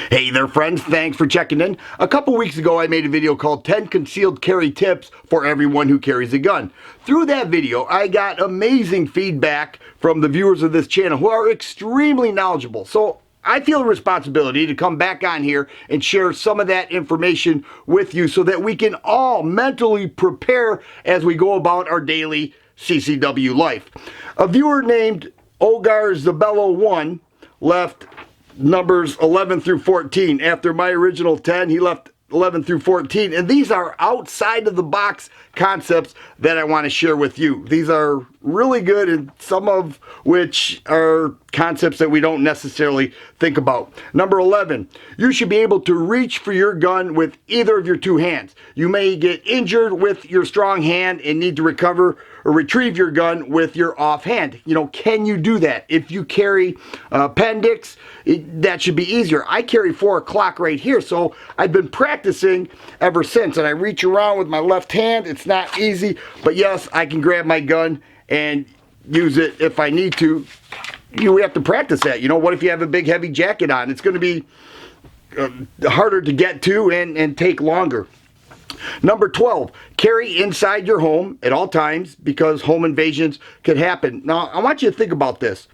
Hey there friends, thanks for checking in. A couple weeks ago I made a video called 10 Concealed Carry Tips for Everyone Who Carries a Gun. Through that video I got amazing feedback from the viewers of this channel who are extremely knowledgeable. So I feel a responsibility to come back on here and share some of that information with you so that we can all mentally prepare as we go about our daily CCW life. A viewer named Ogar Zabello 1 left numbers 11 through 14. After my original 10, he left 11 through 14. And these are outside of the box concepts that I want to share with you. These are really good, and some of which are concepts that we don't necessarily think about. Number 11, you should be able to reach for your gun with either of your two hands. You may get injured with your strong hand and need to recover or retrieve your gun with your off hand. Can you do that? If you carry appendix, that should be easier. I carry 4 o'clock right here, so I've been practicing ever since, and I reach around with my left hand. It's not easy, but yes, I can grab my gun and use it if I need to. We have to practice that. What if you have a big heavy jacket on? It's going to be harder to get to and take longer. Number 12, carry inside your home at all times because home invasions could happen. Now, I want you to think about this.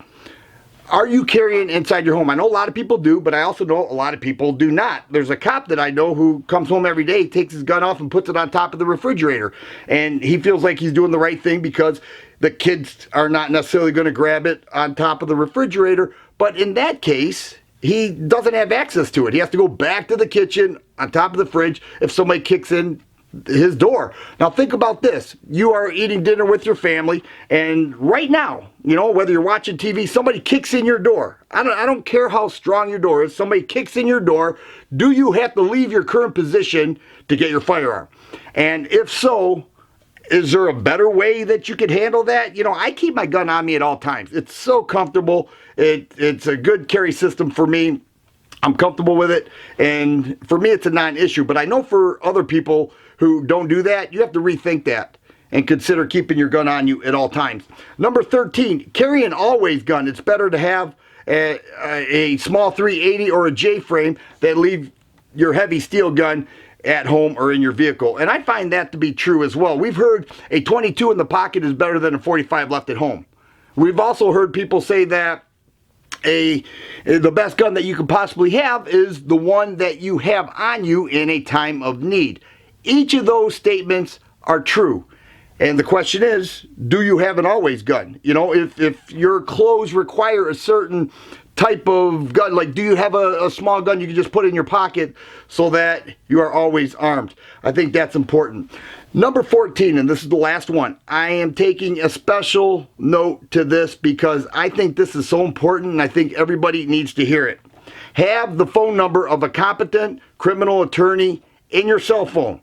Are you carrying inside your home? I know a lot of people do, but I also know a lot of people do not. There's a cop that I know who comes home every day, takes his gun off and puts it on top of the refrigerator. And he feels like he's doing the right thing because the kids are not necessarily going to grab it on top of the refrigerator. But in that case, he doesn't have access to it. He has to go back to the kitchen on top of the fridge if somebody kicks in his door. Now think about this. You are eating dinner with your family, and right now, whether you're watching TV, somebody kicks in your door. I don't care how strong your door is. Somebody kicks in your door. Do you have to leave your current position to get your firearm? And if so, is there a better way that you could handle that? I keep my gun on me at all times. It's so comfortable. It's a good carry system for me. I'm comfortable with it, and for me it's a non-issue. But I know for other people who don't do that, you have to rethink that and consider keeping your gun on you at all times. Number 13, carry an always gun. It's better to have a small 380 or a J-frame than leave your heavy steel gun at home or in your vehicle. And I find that to be true as well. We've heard a 22 in the pocket is better than a 45 left at home. We've also heard people say that the best gun that you could possibly have is the one that you have on you in a time of need. Each of those statements are true. And the question is, do you have an always gun? If your clothes require a certain type of gun, like do you have a small gun you can just put in your pocket so that you are always armed? I think that's important. Number 14, and this is the last one. I am taking a special note to this because I think this is so important and I think everybody needs to hear it. Have the phone number of a competent criminal attorney in your cell phone.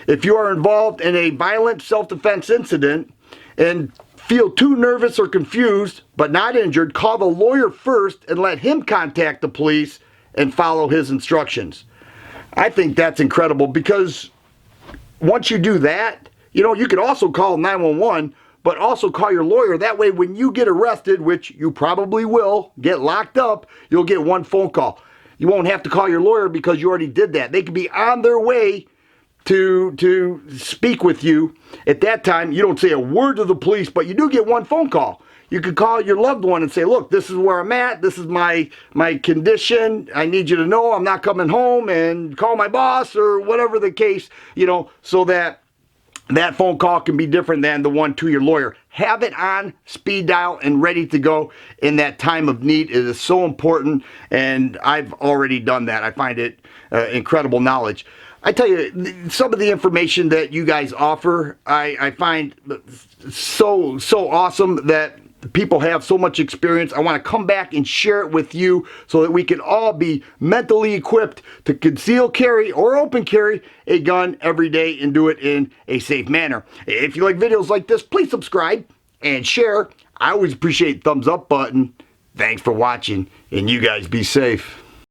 If you are involved in a violent self-defense incident and feel too nervous or confused but not injured, call the lawyer first and let him contact the police and follow his instructions. I think that's incredible because once you do that, you can also call 911, but also call your lawyer. That way when you get arrested, which you probably will, get locked up, you'll get one phone call. You won't have to call your lawyer because you already did that. They could be on their way to speak with you. At that time, you don't say a word to the police, but you do get one phone call. You could call your loved one and say, look, this is where I'm at. This is my condition. I need you to know I'm not coming home, and call my boss or whatever the case, so that phone call can be different than the one to your lawyer. Have it on speed dial and ready to go in that time of need. It is so important, and I've already done that. I find it incredible knowledge. I tell you, some of the information that you guys offer, I find so awesome that people have so much experience. I want to come back and share it with you so that we can all be mentally equipped to conceal carry or open carry a gun every day and do it in a safe manner. If you like videos like this, please subscribe and share. I always appreciate the thumbs up button. Thanks for watching, and you guys be safe.